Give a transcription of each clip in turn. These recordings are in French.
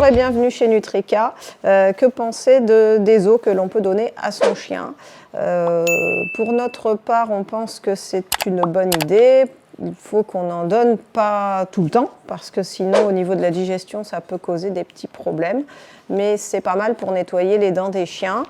et bienvenue chez Nutrika. Que penser des os que l'on peut donner à son chien? Pour notre part, on pense que c'est une bonne idée. Il faut qu'on n'en donne pas tout le temps parce que sinon au niveau de la digestion ça peut causer des petits problèmes, mais c'est pas mal pour nettoyer les dents des chiens.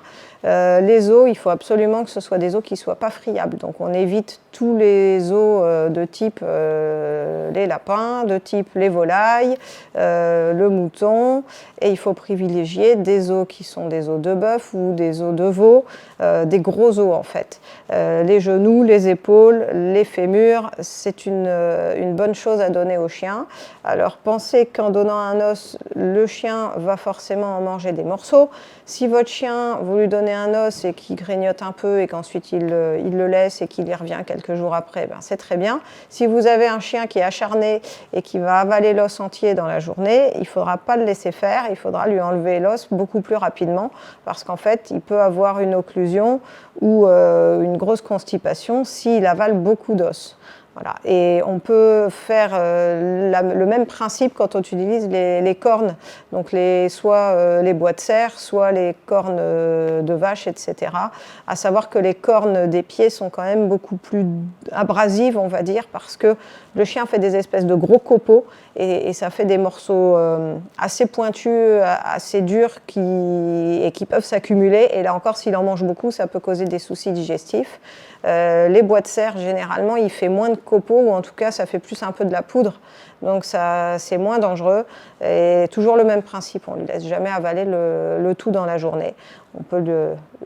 Les os, il faut absolument que ce soit des os qui ne soient pas friables, donc on évite tous les os de type les lapins, de type les volailles, le mouton, et il faut privilégier des os qui sont des os de bœuf ou des os de veau, des gros os en fait. Les genoux, les épaules, les fémurs, c'est une bonne chose à donner au chien. Alors pensez qu'en donnant un os, le chien va forcément en manger des morceaux. Si votre chien, vous lui donnez un os et qu'il grignote un peu et qu'ensuite il le laisse et qu'il y revient quelques jours après, ben c'est très bien. Si vous avez un chien qui est acharné et qui va avaler l'os entier dans la journée, il ne faudra pas le laisser faire, il faudra lui enlever l'os beaucoup plus rapidement parce qu'en fait, il peut avoir une occlusion ou une grosse constipation s'il avale beaucoup d'os. Voilà. Et on peut faire le même principe quand on utilise les cornes, donc soit les bois de cerf, soit les cornes de vache, etc. À savoir que les cornes des pieds sont quand même beaucoup plus abrasives, on va dire, parce que le chien fait des espèces de gros copeaux et ça fait des morceaux assez pointus, assez durs qui peuvent s'accumuler. Et là encore, s'il en mange beaucoup, ça peut causer des soucis digestifs. Les bois de cerf, généralement, il fait moins de copeaux, ou en tout cas, ça fait plus un peu de la poudre. Donc, c'est moins dangereux. Et toujours le même principe, on ne lui laisse jamais avaler le tout dans la journée. On peut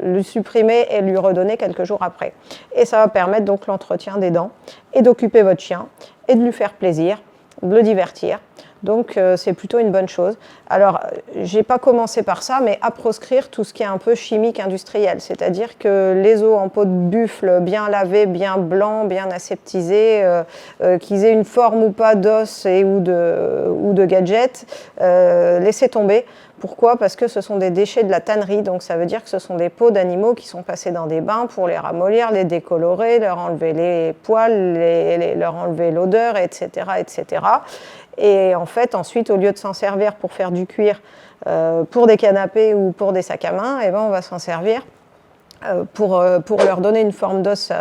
le supprimer et lui redonner quelques jours après. Et ça va permettre donc l'entretien des dents et d'occuper votre chien et de lui faire plaisir, de le divertir. Donc c'est plutôt une bonne chose. Alors, j'ai pas commencé par ça, mais à proscrire tout ce qui est un peu chimique industriel, c'est-à-dire que les os en peau de buffle, bien lavés, bien blancs, bien aseptisés, qu'ils aient une forme ou pas d'os ou de gadget, laissez tomber. Pourquoi? Parce que ce sont des déchets de la tannerie, donc ça veut dire que ce sont des peaux d'animaux qui sont passés dans des bains pour les ramollir, les décolorer, leur enlever les poils, leur enlever l'odeur, etc., etc. Et en fait, ensuite, au lieu de s'en servir pour faire du cuir pour des canapés ou pour des sacs à main, eh ben, on va s'en servir pour leur donner une forme d'os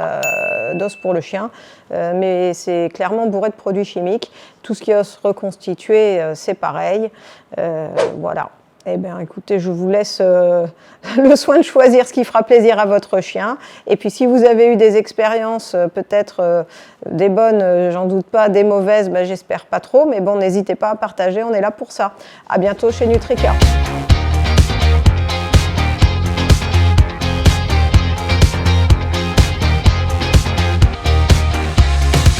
pour le chien. Mais c'est clairement bourré de produits chimiques. Tout ce qui est os reconstitué, c'est pareil. Voilà. Eh bien, écoutez, je vous laisse le soin de choisir ce qui fera plaisir à votre chien. Et puis, si vous avez eu des expériences, peut-être des bonnes, j'en doute pas, des mauvaises, ben, j'espère pas trop. Mais bon, n'hésitez pas à partager, on est là pour ça. À bientôt chez Nutrika.